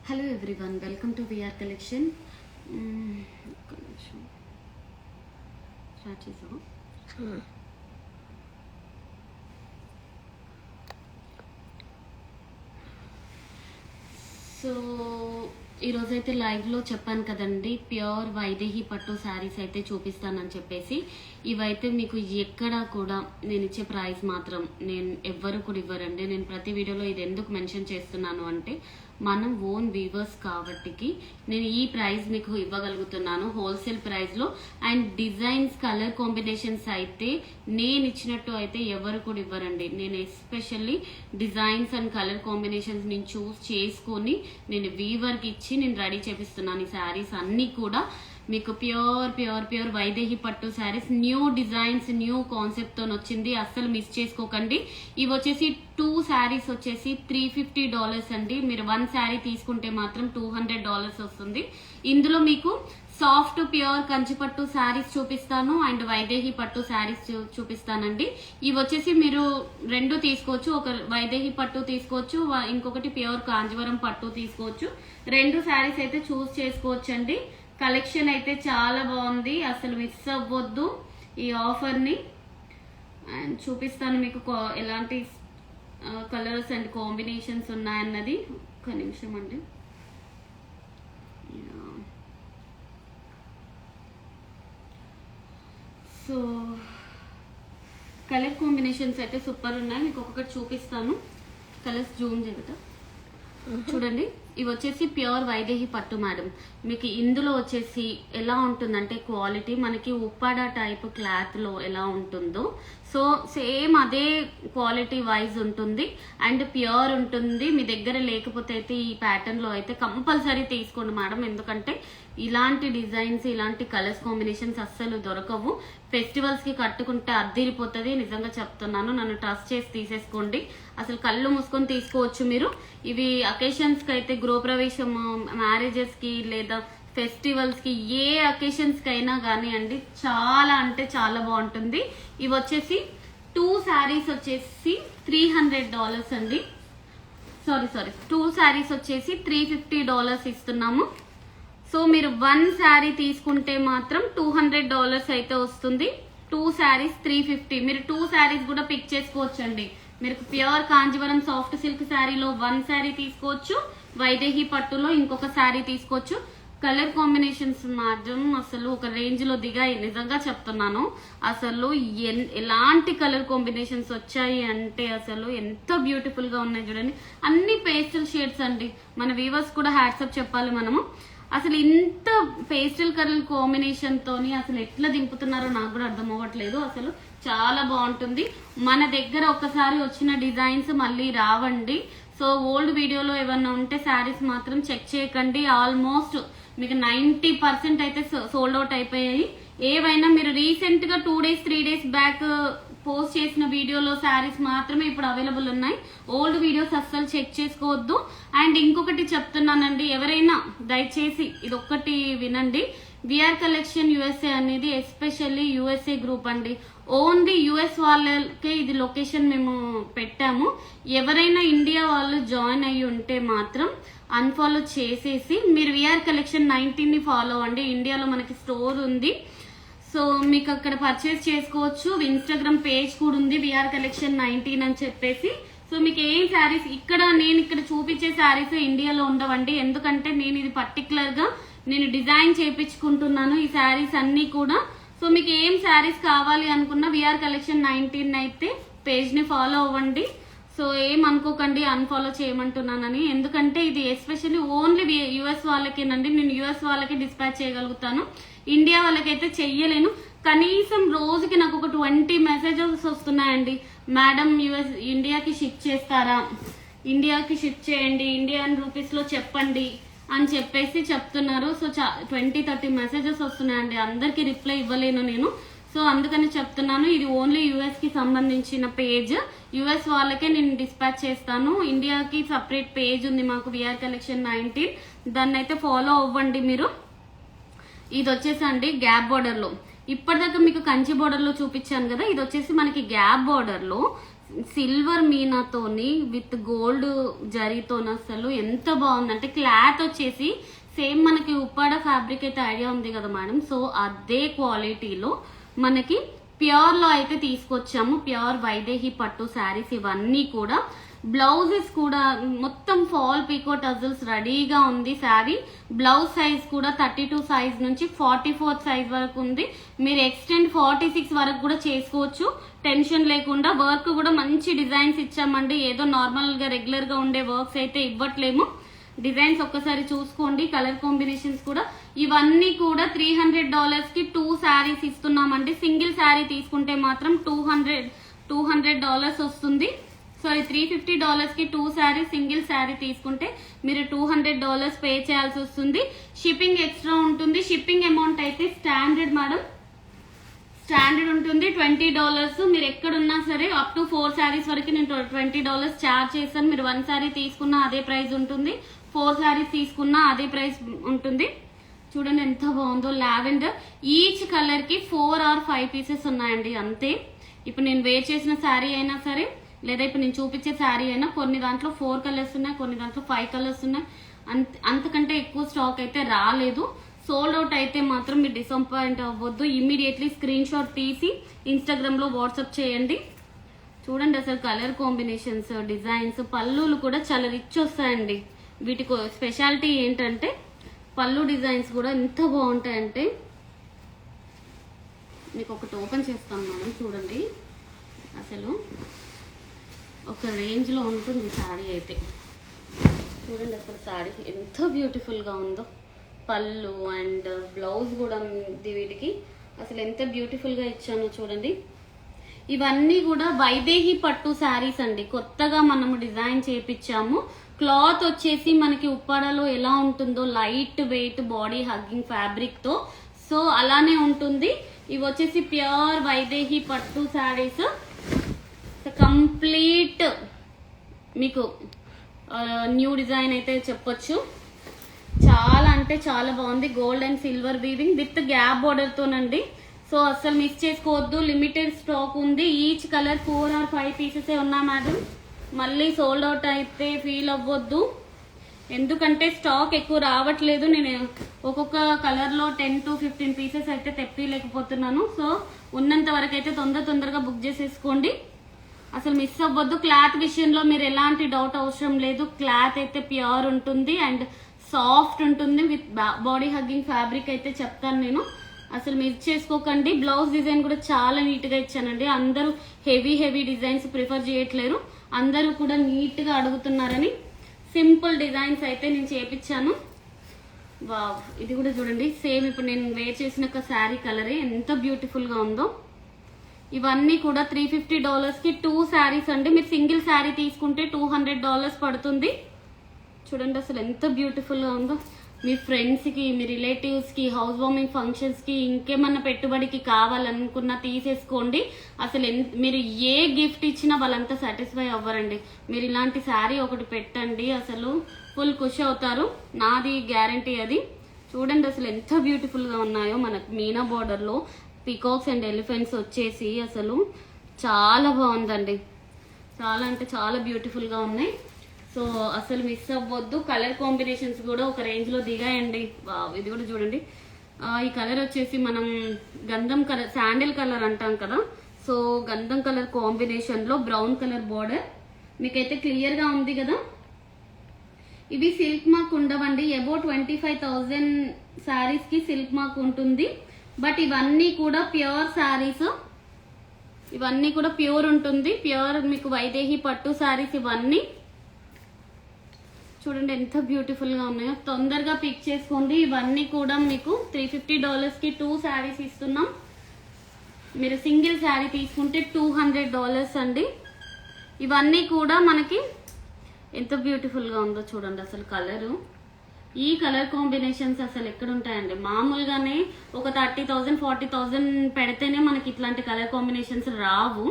Hello everyone, welcome to VR collection. Start చేసావా? So ఈరోజైతే లైవ్లో చెప్పాను కదండి, ప్యూర్ వైదేహి పట్టు శారీస్ అయితే చూపిస్తానని చెప్పేసి. ఇవైతే మీకు ఎక్కడా కూడా నేను ఇచ్చే ప్రైస్ మాత్రం ఎవ్వరు కూడా ఇవ్వరండి. నేను ప్రతి వీడియోలో ఇది ఎందుకు మెన్షన్ చేస్తున్నాను అంటే, మనం ఓన్ వీవర్స్ కాబట్టికి నేను ఈ ప్రైస్ మీకు ఇవ్వగలుగుతున్నాను హోల్సేల్ ప్రైస్లో. అండ్ డిజైన్స్, కలర్ కాంబినేషన్స్ అయితే నేను ఇచ్చినట్టు అయితే ఎవరు కూడా ఇవ్వరండి. నేను especially designs and colour combinations నేను చూస్ చేసుకొని నేను వీవర్కి ఇచ్చి నేను రెడీ చేపిస్తున్నాను. ఈ శారీస్ అన్నీ కూడా మీకు ప్యూర్ వైదేహి పట్టు saris, new designs, new concept తో వచ్చింది. అస్సలు మిస్ చేసుకోకండి. ఇవి వచ్చేసి 2 శారీస్ వచ్చేసి $350 అండి. మీరు 1 శారీ తీసుకుంటే మాత్రం $200 వస్తుంది. ఇందులో మీకు సాఫ్ట్ ప్యూర్ కంచిపట్టు శారీస్ చూపిస్తాను అండ్ వైదేహి పట్టు శారీస్ చూపిస్తానండి. ఇవి వచ్చేసి మీరు 2 తీసుకోవచ్చు. ఒక వైదేహి పట్టు తీసుకోవచ్చు, ఇంకొకటి ప్యూర్ కాంజీవరం పట్టు తీసుకోవచ్చు. 2 శారీస్ అయితే చూస్ చేసుకోవచ్చు అండి. కలెక్షన్ అయితే చాలా బాగుంది, అసలు మిస్ అవ్వద్దు ఈ ఆఫర్ని. అండ్ చూపిస్తాను మీకు ఎలాంటి కలర్స్ అండ్ కాంబినేషన్స్ ఉన్నాయన్నది. ఒక్క నిమిషం అండి. సో కలర్ కాంబినేషన్స్ అయితే సూపర్ ఉన్నాయి. మీకు ఒక్కొక్కటి చూపిస్తాను. కలర్స్ జూమ్ చేయట చూడండి. ఇవి వచ్చేసి ప్యూర్ వైదేహి పట్టు మేడం. మీకు ఇందులో వచ్చేసి ఎలా ఉంటుందంటే క్వాలిటీ మనకి ఉప్పాడ టైప్ క్లాత్ లో ఎలా ఉంటుందో సో సేమ్ అదే క్వాలిటీ వైజ్ ఉంటుంది అండ్ ప్యూర్ ఉంటుంది. మీ దగ్గర లేకపోతే అయితే ఈ ప్యాటర్న్ లో అయితే కంపల్సరీ తీసుకోండి మేడం, ఎందుకంటే ఇలాంటి డిజైన్స్, ఇలాంటి కలర్స్ కాంబినేషన్స్ అస్సలు దొరకవు. ఫెస్టివల్స్ కి కట్టుకుంటే అద్దిరిపోతుంది, నిజంగా చెప్తున్నాను. నన్ను ట్రస్ట్ చేసి తీసేసుకోండి, అసలు కళ్ళు మూసుకొని తీసుకోవచ్చు మీరు. ఇవి అకేషన్స్ కి అయితే, గృహప్రవేశం, మ్యారేజెస్ కి లేదా ఫెస్టివల్స్ కి, ఏ అకేషన్స్ కి అయినా కానివ్వండి, చాలా అంటే చాలా బాగుంటుంది. ఇవి వచ్చేసి 2 శారీస్ వచ్చేసి $300 అండి. సారీ 2 శారీస్ వచ్చేసి $350 ఇస్తున్నాము. సో మీరు 1 శారీ తీసుకుంటే మాత్రం $200 అయితే వస్తుంది. 2 శారీస్ $350. మీరు 2 శారీస్ కూడా పిక్ చేసుకోవచ్చు అండి. మీరు ప్యూర్ కాంజీవరం సాఫ్ట్ సిల్క్ శారీలో 1 శారీ తీసుకోవచ్చు, వైదేహి పట్టులో ఇంకొక శారీ తీసుకోవచ్చు. కలర్ కాంబినేషన్స్ మాత్రం అసలు ఒక రేంజ్ లో దిగాయి, నిజంగా చెప్తున్నాను. అసలు ఎలాంటి కలర్ కాంబినేషన్స్ వచ్చాయి అంటే అసలు ఎంత బ్యూటిఫుల్ గా ఉన్నాయి చూడండి. అన్ని పేస్టల్ షేడ్స్ అండి. మన వ్యూవర్స్ కూడా హ్యాట్సప్ చెప్పాలి మనము. అసలు ఇంత పేస్టల్ కలర్ కాంబినేషన్ తోని అసలు ఎట్లా దింపుతున్నారో నాకు కూడా అర్థం అవ్వట్లేదు. అసలు చాలా బాగుంటుంది. మన దగ్గర ఒకసారి వచ్చిన డిజైన్స్ మళ్ళీ రావండి. సో ఓల్డ్ వీడియోలో ఏమన్నా ఉంటే శారీస్ మాత్రం చెక్ చేయకండి. ఆల్మోస్ట్ మీకు 90% అయితే సోల్డ్ అవుట్ అయిపోయాయి. ఏవైనా మీరు రీసెంట్ గా 2 days 3 days బ్యాక్ పోస్ట్ చేసిన వీడియోలో శారీస్ మాత్రమే ఇప్పుడు అవైలబుల్ ఉన్నాయి. ఓల్డ్ వీడియోస్ అస్సలు చెక్ చేసుకోవద్దు. అండ్ ఇంకొకటి చెప్తున్నానండి, ఎవరైనా దయచేసి ఇది ఒక్కటి వినండి. విఆర్ కలెక్షన్ యుఎస్ఏ అనేది ఎస్పెషల్లీ యుఎస్ఏ గ్రూప్ అండి. ఓన్లీ యుఎస్ వాళ్ళకే ఇది లొకేషన్ మేము పెట్టాము. ఎవరైనా ఇండియా వాళ్ళు జాయిన్ అయ్యి ఉంటే మాత్రం అన్ఫాలో చేసేసి మీరు విఆర్ కలెక్షన్ 19ని ఫాలో అవ్వండి. ఇండియాలో మనకి స్టోర్ ఉంది, సో మీకు అక్కడ పర్చేస్ చేసుకోవచ్చు. ఇన్స్టాగ్రామ్ పేజ్ కూడా ఉంది విఆర్ కలెక్షన్ 19 అని చెప్పేసి. సో మీకు ఏం శారీస్ నేను ఇక్కడ చూపించే శారీస్ ఇండియాలో ఉండవండి, ఎందుకంటే నేను ఇది పర్టికులర్ గా నేను డిజైన్ చేయించుకుంటున్నాను ఈ శారీస్ అన్ని కూడా. సో మీకు ఏం శారీస్ కావాలి అనుకున్నా విఆర్ కలెక్షన్ 19 అయితే పేజ్ ని ఫాలో అవ్వండి. సో ఏం అనుకోకండి అన్ఫాలో చేయమంటున్నానని, ఎందుకంటే ఇది ఎస్పెషల్లీ ఓన్లీ యుఎస్ వాళ్ళకేనండి. నేను యుఎస్ వాళ్ళకి డిస్పాచ్ చేయగలుగుతాను, ఇండియా వాళ్ళకైతే చెయ్యలేను. కనీసం రోజుకి నాకు ఒక 20 మెసేజెస్ వస్తున్నాయండి. మేడం ఇండియాకి షిప్ చేస్తారా, ఇండియాకి షిప్ చేయండి, ఇండియన్ రూపీస్ లో చెప్పండి అని చెప్పేసి చెప్తున్నారు. సో 20-30 మెసేజెస్ వస్తున్నాయండి. అందరికి రిప్లై ఇవ్వలేను నేను. సో అందుకని చెప్తున్నాను, ఇది ఓన్లీ యుఎస్ కి సంబంధించిన పేజ్. యుఎస్ వాళ్ళకే నేను డిస్పాచ్ చేస్తాను. ఇండియాకి సపరేట్ పేజ్ ఉంది మాకు విఆర్ కలెక్షన్ 19, దాన్ని అయితే ఫాలో అవ్వండి మీరు. ఇది వచ్చేసండి గ్యాప్ బోర్డర్ లో, ఇప్పటిదాకా మీకు కంచి బోర్డర్ లో చూపించాను కదా, ఇది వచ్చేసి మనకి గ్యాప్ బోర్డర్ లో సిల్వర్ మీనాతోని విత్ గోల్డ్ జరీతో అసలు ఎంత బాగుందంటే క్లాత్ వచ్చేసి సేమ్ మనకి ఉప్పాడ ఫ్యాబ్రిక్ అయితే ఐడియా ఉంది కదా మేడం. సో అదే క్వాలిటీలో మనకి ప్యూర్ లో అయితే తీసుకొచ్చాము. ప్యూర్ వైదేహి పట్టు శారీస్ ఇవన్నీ కూడా. బ్లౌజెస్ కూడా మొత్తం ఫాల్ పీకో టజల్స్ రెడీగా ఉంది శారీ. బ్లౌజ్ సైజ్ కూడా 32 సైజ్ నుంచి 44 సైజ్ వరకు ఉంది. మీరు ఎక్స్టెండ్ 46 వరకు కూడా చేసుకోవచ్చు టెన్షన్ లేకుండా. వర్క్ కూడా మంచి డిజైన్స్ ఇచ్చామండి. ఏదో నార్మల్ గా రెగ్యులర్ గా ఉండే వర్క్స్ అయితే ఇవ్వట్లేము. డిజైన్స్ ఒక్కసారి చూసుకోండి. కలర్ కాంబినేషన్స్ కూడా ఇవన్నీ కూడా $300 కి 2 శారీస్ ఇస్తున్నామండి. సింగిల్ శారీ తీసుకుంటే మాత్రం $200 వస్తుంది. సారీ $350 కి 2 శారీ. సింగిల్ శారీ తీసుకుంటే మీరు $200 పే చేయాల్సి వస్తుంది. షిప్పింగ్ ఎక్స్ట్రా ఉంటుంది. షిప్పింగ్ అమౌంట్ అయితే స్టాండర్డ్ మేడం, స్టాండర్డ్ ఉంటుంది $20. మీరు ఎక్కడున్నా సరే అప్ టు 4 శారీస్ వరకు నేను $20 ఛార్జ్ చేస్తాను. మీరు 1 శారీ తీసుకున్నా అదే ప్రైస్ ఉంటుంది, 4 శారీస్ తీసుకున్నా అదే ప్రైస్ ఉంటుంది. చూడండి ఎంత బాగుందో లావెండర్. ఈచ్ కలర్ కి 4 or 5 పీసెస్ ఉన్నాయండి అంతే. ఇప్పుడు నేను వేర్ చేసిన శారీ అయినా సరే లేదా ఇప్పుడు నేను చూపించే శారీ అయినా కొన్ని దాంట్లో 4 కలర్స్ ఉన్నాయి, కొన్ని దాంట్లో 5 కలర్స్ ఉన్నాయి. అంతకంటే ఎక్కువ స్టాక్ అయితే రాలేదు. సోల్డ్ అవుట్ అయితే మాత్రం మీరు డిసప్పాయింట్ అవ్వద్దు. ఇమ్మీడియట్లీ స్క్రీన్ షాట్ తీసి ఇన్స్టాగ్రామ్ లో వాట్సాప్ చేయండి. చూడండి అసలు కలర్ కాంబినేషన్స్, డిజైన్స్, పళ్ళులు కూడా చాలా రిచ్ వస్తాయండి. వీటికి స్పెషాలిటీ ఏంటంటే పళ్ళు డిజైన్స్ కూడా ఎంత బాగుంటాయంటే, మీకు ఒకటి ఓపెన్ చేస్తాను మనం చూడండి. అసలు ఒక రేంజ్ లో ఉంటుంది శారీ అయితే. చూడండి అసలు శారీ ఎంత బ్యూటిఫుల్ గా ఉందో. పళ్ళు అండ్ బ్లౌజ్ కూడా వీటికి అసలు ఎంత బ్యూటిఫుల్ గా ఇచ్చానో చూడండి. ఇవన్నీ కూడా వైదేహి పట్టు శారీస్ అండి. కొత్తగా మనము డిజైన్ చేపించాము. క్లాత్ వచ్చేసి మనకి ఉప్పాడలో ఎలా ఉంటుందో light weight body hugging fabric తో, సో అలానే ఉంటుంది. ఇవి వచ్చేసి ప్యూర్ వైదేహి పట్టు శారీస్. కంప్లీట్ మీకు న్యూ డిజైన్ అయితే చెప్పొచ్చు. చాలా అంటే చాలా బాగుంది. Gold and silver weaving with gap border తోనండి. సో అస్సలు మిస్ చేసుకోవద్దు. లిమిటెడ్ స్టాక్ ఉంది. ఈచ్ కలర్ 4 or 5 పీసెస్ ఉన్నాయి మేడం. మళ్ళీ సోల్డ్ అవుట్ అయితే ఫీల్ అవ్వద్దు, ఎందుకంటే స్టాక్ ఎక్కువ రావట్లేదు. నేను ఒక్కొక్క కలర్ లో 10 to 15 పీసెస్ అయితే తెప్పిలేకపోతున్నాను. సో ఉన్నంత వరకు అయితే తొందరగా బుక్ చేసేసుకోండి. అసలు మిస్ అవ్వద్దు. క్లాత్ విషయంలో మీరు ఎలాంటి డౌట్ అవసరం లేదు. క్లాత్ అయితే ప్యూర్ ఉంటుంది అండ్ సాఫ్ట్ ఉంటుంది విత్ బాడీ హగ్గింగ్ ఫ్యాబ్రిక్ అయితే చెప్తాను నేను. అసలు మిస్ చేసుకోకండి. బ్లౌజ్ డిజైన్ కూడా చాలా నీట్ గా ఇచ్చానండి. అందరూ హెవీ డిజైన్స్ ప్రిఫర్ చేయట్లేరు, అందరూ కూడా నీట్ గా అడుగుతున్నారని సింపుల్ డిజైన్స్ అయితే నేను చేపించాను. వావ్, ఇది కూడా చూడండి సేమ్ ఇప్పుడు నేను వేర్ చేసిన ఒక శారీ కలరే ఎంత బ్యూటిఫుల్ గా ఉందో. ఇవన్నీ కూడా $350 కి 2 శారీస్ అండి. మీరు సింగిల్ శారీ తీసుకుంటే $200 పడుతుంది. చూడండి అసలు ఎంత బ్యూటిఫుల్ గా ఉందో. మీ ఫ్రెండ్స్ కి, మీ రిలేటివ్స్ కి, హౌస్ వార్మింగ్ ఫంక్షన్స్ కి, ఇంకేమన్నా పెట్టుబడికి కావాలనుకున్నా తీసేసుకోండి. అసలు మీరు ఏ గిఫ్ట్ ఇచ్చినా వాళ్ళంతా సాటిస్ఫై అవ్వరండి. మీరు ఇలాంటి శారీ ఒకటి పెట్టండి, అసలు ఫుల్ ఖుషి అవుతారు. నాది గ్యారంటీ అది. చూడండి అసలు ఎంత బ్యూటిఫుల్ గా ఉన్నాయో. మనకు మీనా బోర్డర్ లో పీకాక్స్ అండ్ ఎలిఫెంట్స్ వచ్చేసి అసలు చాలా బాగుందండి. చాలా అంటే చాలా బ్యూటిఫుల్ గా ఉన్నాయి. సో అసలు మిస్ అవ్వద్దు. కలర్ కాంబినేషన్స్ కూడా ఒక రేంజ్ లో దిగాయండి. ఇది కూడా చూడండి. ఈ కలర్ వచ్చేసి మనం గంధం కలర్, శాండిల్ కలర్ అంటాం కదా. సో గంధం కలర్ కాంబినేషన్ లో బ్రౌన్ కలర్ బోర్డర్ మీకైతే క్లియర్ గా ఉంది కదా. ఇవి సిల్క్ మార్క్ ఉండవండి. అబౌట్ 25,000 శారీస్ కి సిల్క్ మార్క్ ఉంటుంది. బట్ ఇవన్నీ కూడా ప్యూర్ శారీస్, ఇవన్నీ కూడా ప్యూర్ ఉంటుంది. ప్యూర్ మీకు వైదేహి పట్టు శారీస్ ఇవన్నీ. చూడండి ఎంత బ్యూటిఫుల్ గా ఉన్నాయో. తొందరగా పిక్ చేసుకోండి. ఇవన్నీ కూడా మీకు $350 కి 2 శారీస్ ఇస్తున్నాం. మీరు సింగిల్ శారీ తీసుకుంటే $200 అండి. ఇవన్నీ కూడా మనకి ఎంత బ్యూటిఫుల్ గా ఉందో చూడండి అసలు కలరు. ఈ కలర్ కాంబినేషన్స్ అసలు ఎక్కడ ఉంటాయండి. మామూలుగానే ఒక 30,000 40,000 పెడితేనే మనకి ఇట్లాంటి కలర్ కాంబినేషన్స్ రావు.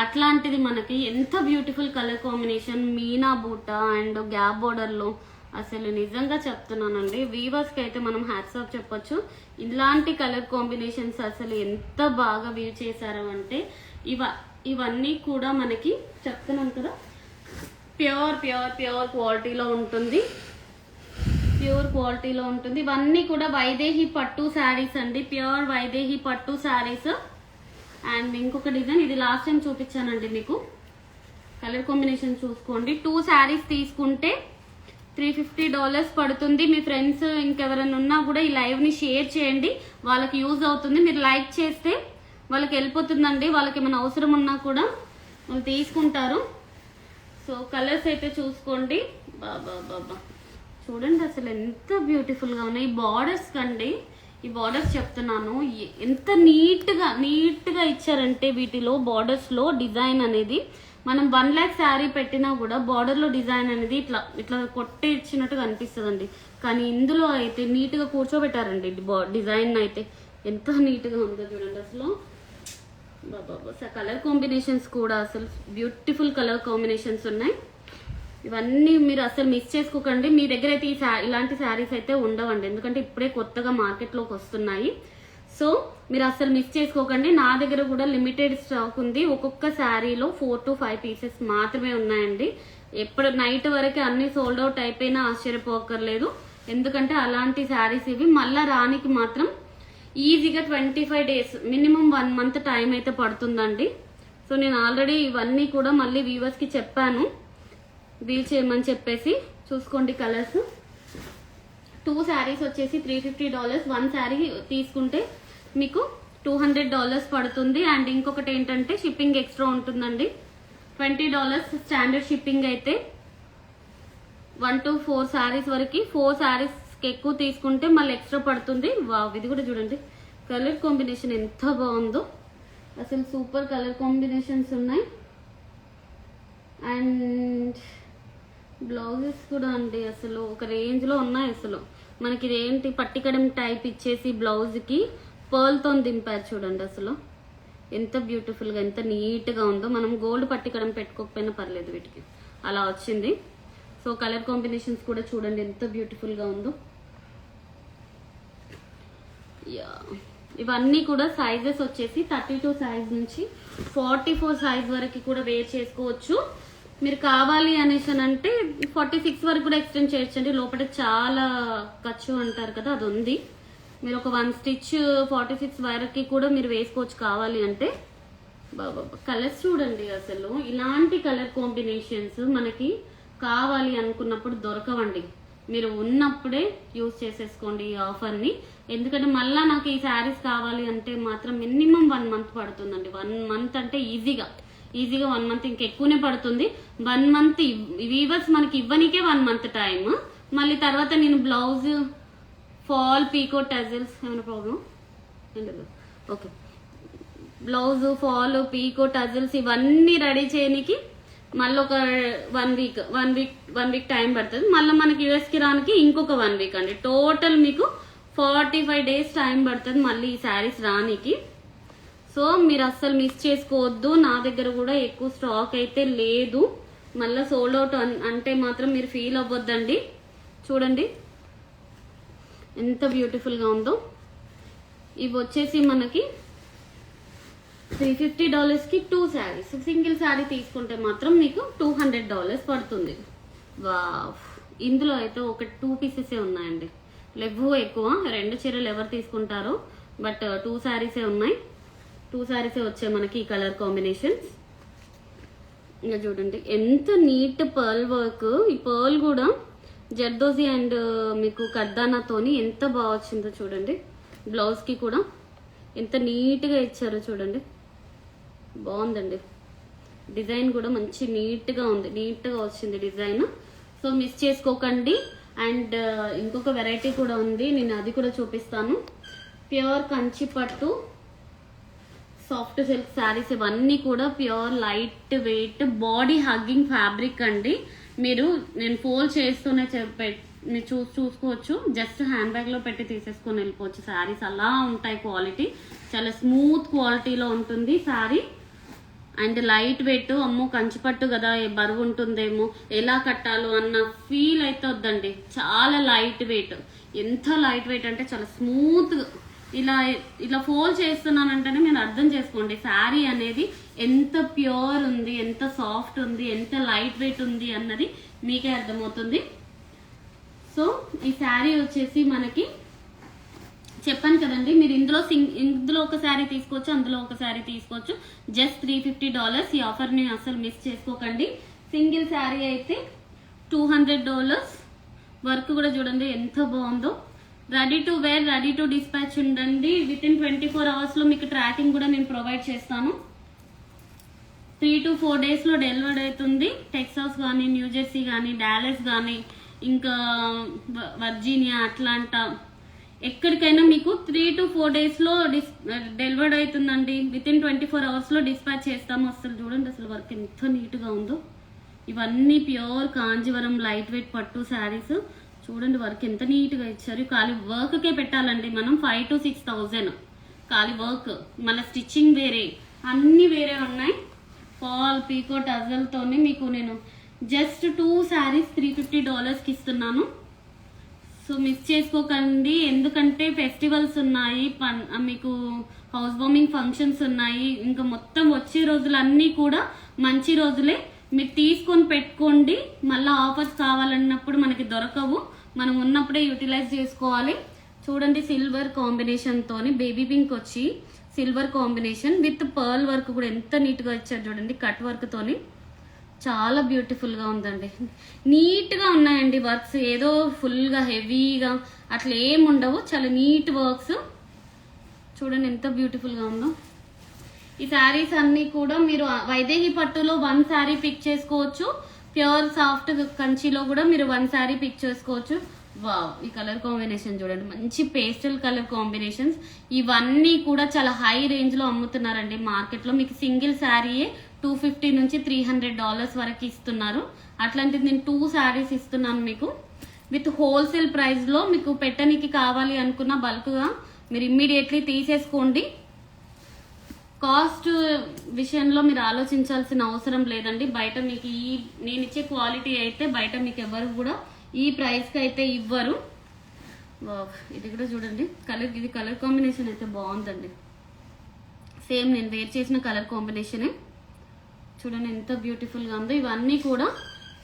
అట్లాంటిది మనకి ఎంత బ్యూటిఫుల్ కలర్ కాంబినేషన్. మీనా బూట అండ్ గ్యాప్ బోర్డర్ లో అసలు నిజంగా చెప్తున్నానండి, వీవర్స్ కి అయితే మనం హ్యాట్స్ ఆఫ్ చెప్పొచ్చు. ఇలాంటి కలర్ కాంబినేషన్స్ అసలు ఎంత బాగా వీవ్ చేశారు అంటే ఇవన్నీ కూడా మనకి చెప్తున్నాను కదా ప్యూర్ ప్యూర్ ప్యూర్ క్వాలిటీలో ఉంటుంది, ప్యూర్ క్వాలిటీలో ఉంటుంది. ఇవన్నీ కూడా వైదేహి పట్టు శారీస్ అండి, ప్యూర్ వైదేహి పట్టు శారీస్. అండ్ ఇంకొక డిజైన్, ఇది లాస్ట్ టైం చూపించానండి మీకు. కలర్ కాంబినేషన్ చూసుకోండి. 2 శారీస్ తీసుకుంటే $350 పడుతుంది. మీ ఫ్రెండ్స్ ఇంకెవరైనా ఉన్నా కూడా ఈ లైవ్ని షేర్ చేయండి, వాళ్ళకి యూజ్ అవుతుంది. మీరు లైక్ చేస్తే వాళ్ళకి వెళ్ళిపోతుందండి, వాళ్ళకి ఏమైనా అవసరం ఉన్నా కూడా వాళ్ళు తీసుకుంటారు. సో కలర్స్ అయితే చూసుకోండి. బాబా బాబా చూడండి అసలు ఎంత బ్యూటిఫుల్గా ఉన్నాయి. ఈ బార్డర్స్ కండి, ఈ బార్డర్స్ చెప్తున్నాను ఎంత నీట్గా ఇచ్చారంటే వీటిలో బార్డర్స్లో డిజైన్ అనేది మనం 1 lakh శారీ పెట్టినా కూడా బార్డర్లో డిజైన్ అనేది ఇట్లా ఇట్లా కొట్టి ఇచ్చినట్టుగా అనిపిస్తుందండి. కానీ ఇందులో అయితే నీట్గా కూర్చోబెట్టారండి డిజైన్ అయితే ఎంత నీట్గా ఉందో చూడండి అసలు. బాబా కలర్ కాంబినేషన్స్ కూడా అసలు బ్యూటిఫుల్ కలర్ కాంబినేషన్స్ ఉన్నాయి. ఇవన్నీ మీరు అసలు మిస్ చేసుకోకండి. మీ దగ్గర అయితే ఇలాంటి శారీస్ అయితే ఉండవండి, ఎందుకంటే ఇప్పుడే కొత్తగా మార్కెట్లోకి వస్తున్నాయి. సో మీరు అసలు మిస్ చేసుకోకండి. నా దగ్గర కూడా లిమిటెడ్ స్టాక్ ఉంది. ఒక్కొక్క శారీలో 4 to 5 పీసెస్ మాత్రమే ఉన్నాయండి. ఎప్పుడు నైట్ వరకు అన్ని సోల్డ్ అవుట్ అయిపోయినా ఆశ్చర్యపోకర్లేదు, ఎందుకంటే అలాంటి శారీస్ ఇవి. మళ్ళా రానికి మాత్రం ఈజీగా 25 days మినిమం 1 month టైం అయితే పడుతుందండి. సో నేను ఆల్రెడీ ఇవన్నీ కూడా మళ్ళీ వ్యూవర్స్కి చెప్పాను డీల్ చేయమని చెప్పేసి. చూసుకోండి కలర్స్. 2 శారీస్ వచ్చేసి $350, 1 శారీ తీసుకుంటే మీకు $200 పడుతుంది. అండ్ ఇంకొకటి ఏంటంటే షిప్పింగ్ ఎక్స్ట్రా ఉంటుందండి, $20 స్టాండర్డ్ షిప్పింగ్ అయితే. 1 to 4 శారీస్ వరకు, 4 శారీస్కి ఎక్కువ తీసుకుంటే మళ్ళీ ఎక్స్ట్రా పడుతుంది. వావ్ ఇది కూడా చూడండి కలర్ కాంబినేషన్ ఎంత బాగుందో అసలు, సూపర్ కలర్ కాంబినేషన్స్ ఉన్నాయి. అండ్ బ్లౌజెస్ కూడా అండి అసలు ఒక రేంజ్లో ఉన్నాయి. అసలు మనకి ఇదేంటి పట్టికడం టైప్ ఇచ్చేసి బ్లౌజ్కి పర్ల్తో దింపారు చూడండి అసలు ఎంత బ్యూటిఫుల్గా ఎంత నీట్గా ఉందో. మనం గోల్డ్ పట్టికడం పెట్టుకోకపోయినా పర్లేదు, వీటికి అలా వచ్చింది. సో కలర్ కాంబినేషన్స్ కూడా చూడండి ఎంత బ్యూటిఫుల్గా ఉందో. ఇవన్నీ కూడా సైజెస్ వచ్చేసి 32 సైజ్ నుంచి 44 సైజ్ వరకు కూడా వేర్ చేసుకోవచ్చు. మీరు కావాలి అనేసి అంటే 46 వరకు కూడా ఎక్స్టెండ్ చేయొచ్చండి. లోపల చాలా ఖర్చు అంటారు కదా, అది ఉంది. మీరు ఒక 1 stitch 46 వరకు కూడా మీరు వేసుకోవచ్చు కావాలి అంటే. బాబా కలర్స్ చూడండి అసలు, ఇలాంటి కలర్ కాంబినేషన్స్ మనకి కావాలి అనుకున్నప్పుడు దొరకవండి. మీరు ఉన్నప్పుడే యూజ్ చేసేసుకోండి ఈ ఆఫర్ని, ఎందుకంటే మళ్ళీ నాకు ఈ శారీస్ కావాలి అంటే మాత్రం మినిమం 1 month పడుతుందండి. 1 month అంటే ఈజీగా 1 month ఇంకెక్కువనే పడుతుంది. 1 month వీవర్స్ మనకి ఇవ్వనికే 1 month టైం. మళ్ళీ తర్వాత నేను బ్లౌజ్ ఫాల్ పీకో టజల్స్ ఏమైనా ప్రాబ్లం ఏంటో ఓకే, బ్లౌజ్ ఫాల్ పీకో టజల్స్ ఇవన్నీ రెడీ చేయడానికి మళ్ళీ ఒక 1 week టైం పడుతుంది. మళ్ళీ మనకి యూఎస్కి రానికి ఇంకొక 1 week అండి. టోటల్ మీకు 45 days టైం పడుతుంది మళ్ళీ ఈ శారీస్ రానికి. సో మీరు అస్సలు మిస్ చేసుకోవద్దు. నా దగ్గర కూడా ఎక్కువ స్టాక్ అయితే లేదు, మళ్ళీ సోల్డ్ అవుట్ అంటే మాత్రం మీరు ఫీల్ అవ్వద్దండి. చూడండి ఎంత బ్యూటిఫుల్గా ఉందో. ఇవి వచ్చేసి మనకి $350కి 2 శారీస్. సింగిల్ శారీ తీసుకుంటే మాత్రం మీకు $200 పడుతుంది. వావ్ ఇందులో అయితే ఒక 2 పీసెసే ఉన్నాయండి, లేవు ఎక్కువ. 2 చీరలు ఎవరు తీసుకుంటారో, బట్ 2 శారీసే ఉన్నాయి. 2 శారీసే వచ్చాయి మనకి ఈ కలర్ కాంబినేషన్స్. ఇంకా చూడండి ఎంత నీట్ పర్ల్ వర్క్. ఈ పర్ల్ కూడా జర్దోజీ అండ్ మీకు కర్దానాతోని ఎంత బాగా వచ్చిందో చూడండి. బ్లౌజ్కి కూడా ఎంత నీట్గా ఇచ్చారో చూడండి, బాగుందండి. డిజైన్ కూడా మంచి నీట్గా ఉంది, నీట్గా వచ్చింది డిజైన్. సో మిస్ చేసుకోకండి. అండ్ ఇంకొక వెరైటీ కూడా ఉంది, నేను అది కూడా చూపిస్తాను. ప్యూర్ కంచి పట్టు సాఫ్ట్ సిల్క్ శారీస్, ఇవన్నీ కూడా pure light weight body hugging fabric అండి. నేను ఫోల్డ్ చేస్తూనే మీరు చూసుకోవచ్చు. జస్ట్ హ్యాండ్ బ్యాగ్ లో పెట్టి తీసేసుకొని వెళ్ళిపోవచ్చు. శారీస్ అలా ఉంటాయి, క్వాలిటీ చాలా స్మూత్ క్వాలిటీలో ఉంటుంది శారీ. And light weight. అమ్మో కంచిపట్టు కదా బరువు ఉంటుందేమో, ఎలా కట్టాలో అన్న ఫీల్ అయితే వద్దండి. చాలా లైట్ వెయిట్, ఎంత లైట్ వెయిట్ అంటే చాలా స్మూత్ ఇలా ఇలా ఫోల్డ్ చేస్తున్నానంటేనే మీరు అర్థం చేసుకోండి శారీ అనేది ఎంత ప్యూర్ ఉంది, ఎంత సాఫ్ట్ ఉంది, ఎంత లైట్ వెయిట్ ఉంది అన్నది మీకే అర్థమవుతుంది. సో ఈ శారీ వచ్చేసి మనకి చెప్పాను కదండి, మీరు ఇందులో ఒక శారీ తీసుకోవచ్చు, అందులో ఒక శారీ తీసుకోవచ్చు. జస్ట్ $350. ఈ ఆఫర్ని అసలు మిస్ చేసుకోకండి. సింగిల్ శారీ అయితే $200. వర్క్ కూడా చూడండి ఎంత బాగుందో. Ready to wear, ready to dispatch ఉండండి. విత్ ఇన్ 24 అవర్స్లో మీకు ట్రాకింగ్ కూడా నేను ప్రొవైడ్ చేస్తాను. 3 to 4 డేస్లో డెలివర్డ్ అవుతుంది. టెక్సాస్ కానీ, న్యూజెర్సీ కానీ, డాలస్ కానీ, ఇంకా వర్జీనియా, అట్లాంటా, ఎక్కడికైనా మీకు 3 to 4 డేస్లో డెలివర్డ్ అవుతుందండి. విత్ ఇన్ 24 అవర్స్లో డిస్పాచ్ చేస్తాము. అసలు చూడండి అసలు వర్క్ ఎంత నీట్గా ఉందో. ఇవన్నీ ప్యూర్ కాంజీవరం లైట్ వెయిట్ పట్టు శారీస్. చూడండి వర్క్ ఎంత నీట్గా ఇచ్చారు. ఖాళీ వర్క్కే పెట్టాలండి మనం 5,000 to 6,000 ఖాళీ వర్క్. మళ్ళీ స్టిచ్చింగ్ వేరే, అన్నీ వేరే ఉన్నాయి. ఫాల్ పీకో టజల్తోనే మీకు నేను జస్ట్ 2 శారీస్ $350కి ఇస్తున్నాను. సో మిస్ చేసుకోకండి, ఎందుకంటే ఫెస్టివల్స్ ఉన్నాయి, మీకు హౌస్ వార్మింగ్ ఫంక్షన్స్ ఉన్నాయి. ఇంకా మొత్తం వచ్చే రోజులన్నీ కూడా మంచి రోజులే. మీరు తీసుకొని పెట్టుకోండి. మళ్ళీ ఆఫర్స్ కావాలన్నప్పుడు మనకి దొరకవు, మనం ఉన్నప్పుడే యూటిలైజ్ చేసుకోవాలి. చూడండి సిల్వర్ కాంబినేషన్తో బేబీ పింక్ వచ్చి silver combination with pearl work కూడా ఎంత నీట్గా ఇచ్చారు చూడండి. కట్ వర్క్తోని చాలా బ్యూటిఫుల్గా ఉందండి. నీట్గా ఉన్నాయండి వర్క్స్, ఏదో ఫుల్గా హెవీగా అట్లా ఏమి ఉండవు. చాలా నీట్ వర్క్స్ చూడండి ఎంత బ్యూటిఫుల్గా ఉందో. ఈ శారీస్ అన్నీ కూడా మీరు వైదేహి పట్టులో 1 శారీ పిక్ చేసుకోవచ్చు. ప్యూర్ సాఫ్ట్ కంచిలో కూడా మీరు 1 శారీ పిక్ చేసుకోవచ్చు. వావ్, ఈ కలర్ కాంబినేషన్ చూడండి, మంచి పేస్టల్ కలర్ కాంబినేషన్స్. ఇవన్నీ కూడా చాలా హై రేంజ్లో అమ్ముతున్నారండి మార్కెట్లో. మీకు సింగిల్ శారీయే $250 నుంచి $300 వరకు ఇస్తున్నారు. అట్లాంటిది నేను 2 శారీస్ ఇస్తున్నాను మీకు విత్ హోల్సేల్ ప్రైస్లో. మీకు పెట్టడానికి కావాలి అనుకున్న బల్క్గా మీరు ఇమ్మీడియట్లీ తీసేసుకోండి. కాస్ట్ విషయంలో మీరు ఆలోచించాల్సిన అవసరం లేదండి. బయట మీకు నేను ఇచ్చే క్వాలిటీ అయితే బయట మీకు ఎవరు కూడా ఈ ప్రైస్కి అయితే ఇవ్వరు. ఇది కూడా చూడండి కలర్, ఇది కలర్ కాంబినేషన్ అయితే బాగుందండి. సేమ్ నేను వేర్ చేసిన కలర్ కాంబినేషనే. చూడండి ఎంత బ్యూటిఫుల్గా ఉందో. ఇవన్నీ కూడా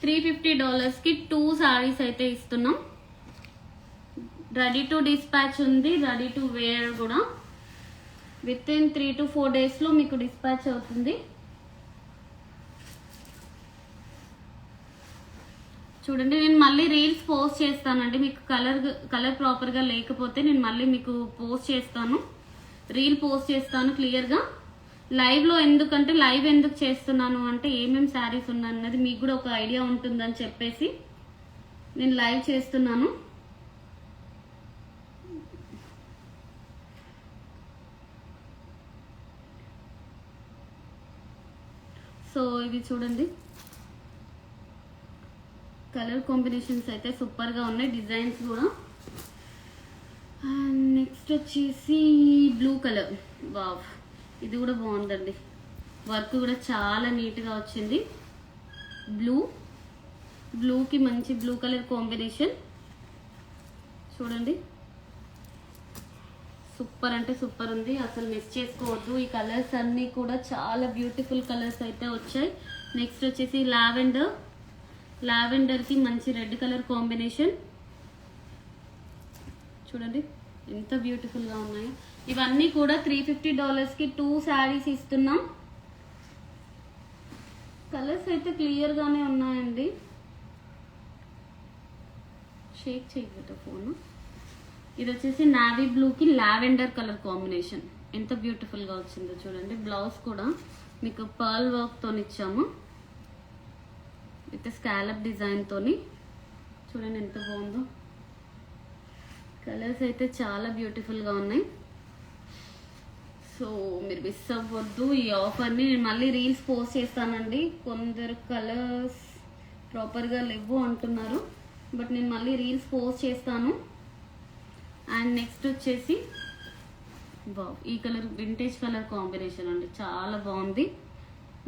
$350కి 2 శారీస్ అయితే ఇస్తున్నాం. రెడీ టు డిస్పాచ్ ఉంది, రెడీ టు వేర్ కూడా. విత్ ఇన్ 3 to 4 డేస్లో మీకు డిస్పాచ్ అవుతుంది. చూడండి నేను మళ్ళీ రీల్స్ పోస్ట్ చేస్తానండి. మీకు కలర్ ప్రాపర్గా లేకపోతే నేను మళ్ళీ మీకు పోస్ట్ చేస్తాను, రీల్ పోస్ట్ చేస్తాను క్లియర్గా. లైవ్లో ఎందుకంటే లైవ్ ఎందుకు చేస్తున్నాను అంటే ఏమేమి శారీస్ ఉన్నాయన్నది మీకు కూడా ఒక ఐడియా ఉంటుందని చెప్పేసి నేను లైవ్ చేస్తున్నాను. సో ఇది చూడండి కలర్ కాంబినేషన్స్ అయితే సూపర్గా ఉన్నాయి, డిజైన్స్ కూడా. అండ్ నెక్స్ట్ వచ్చేసి బ్లూ కలర్. వావ్, ఇది కూడా బాగుందండి. వర్క్ కూడా చాలా నీట్గా వచ్చింది. బ్లూకి మంచి బ్లూ కలర్ కాంబినేషన్ చూడండి. సూపర్ అంటే సూపర్ ఉంది, అసలు మిస్ చేసుకోవద్దు. ఈ కలర్స్ అన్నీ కూడా చాలా బ్యూటిఫుల్ కలర్స్ అయితే వచ్చాయి. నెక్స్ట్ వచ్చేసి లావెండర్కి మంచి రెడ్ కలర్ కాంబినేషన్ చూడండి ఎంత బ్యూటిఫుల్గా ఉన్నాయి. ఇవన్నీ కూడా $350కి 2 శారీస్ ఇస్తున్నాం. కలర్స్ అయితే క్లియర్గానే ఉన్నాయండి. షేక్ చేయగట ఫోన్. ఇది వచ్చేసి నావీ బ్లూకి లావెండర్ కలర్ కాంబినేషన్ ఎంత బ్యూటిఫుల్గా వచ్చిందో చూడండి. బ్లౌజ్ కూడా మీకు పర్ల్ వర్క్తో ఇచ్చాము విత్ స్కాలప్ డిజైన్తోని. చూడండి ఎంత బాగుందో. కలర్స్ అయితే చాలా బ్యూటిఫుల్గా ఉన్నాయి. సో మీరు మిస్ అవ్వద్దు ఈ ఆఫర్ని. నేను మళ్ళీ రీల్స్ పోస్ట్ చేస్తానండి. కొందరు కలర్స్ ప్రాపర్గా లేవు అంటున్నారు, బట్ నేను మళ్ళీ రీల్స్ పోస్ట్ చేస్తాను. అండ్ నెక్స్ట్ వచ్చేసి ఈ కలర్ వింటేజ్ కలర్ కాంబినేషన్ అండి, చాలా బాగుంది.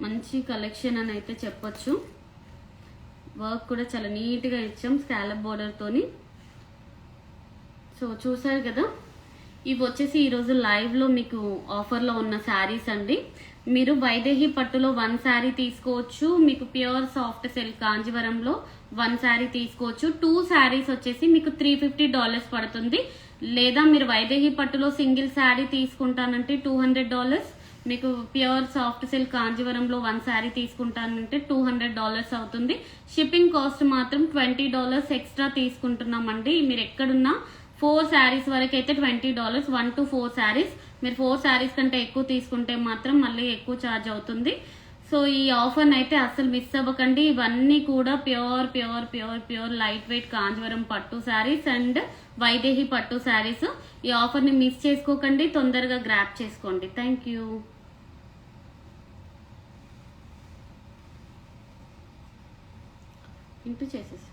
మంచి కలెక్షన్ అని అయితే చెప్పొచ్చు. వర్క్ కూడా చాలా నీట్గా ఇచ్చాం స్కాలప్ బోర్డర్తోని. సో చూసారు కదా, ఇవి వచ్చేసి ఈరోజు లైవ్లో మీకు ఆఫర్లో ఉన్న శారీస్ అండి. మీరు వైదేహి పట్టులో 1 శారీ తీసుకోవచ్చు. మీకు ప్యూర్ సాఫ్ట్ సిల్క్ కాంజీవరంలో 1 శారీ తీసుకోవచ్చు. 2 శారీస్ వచ్చేసి మీకు $350 పడుతుంది. లేదా మీరు వైదేహి పట్టులో సింగిల్ శారీ తీసుకుంటానంటే $200. మీకు ప్యూర్ సాఫ్ట్ సిల్క్ కాంజీవరంలో 1 శారీ తీసుకుంటానంటే $200 అవుతుంది. షిప్పింగ్ కాస్ట్ మాత్రం $20 ఎక్స్ట్రా తీసుకుంటున్నామండి. మీరు ఎక్కడున్నా 4 శారీస్ వరకు అయితే $20, 1 to 4 శారీస్. మీరు 4 శారీస్ కంటే ఎక్కువ తీసుకుంటే మాత్రం మళ్ళీ ఎక్కువ ఛార్జ్ అవుతుంది. సో ఈ ఆఫర్ని అయితే అస్సలు మిస్ అవ్వకండి. ఇవన్నీ కూడా pure pure pure pure light weight Kanjeevaram పట్టు శారీస్ అండ్ వైదేహి పట్టు శారీస్. ఈ ఆఫర్ని మిస్ చేసుకోకండి, తొందరగా గ్రాప్ చేసుకోండి. Thank you. ఇంటూ చేసేసి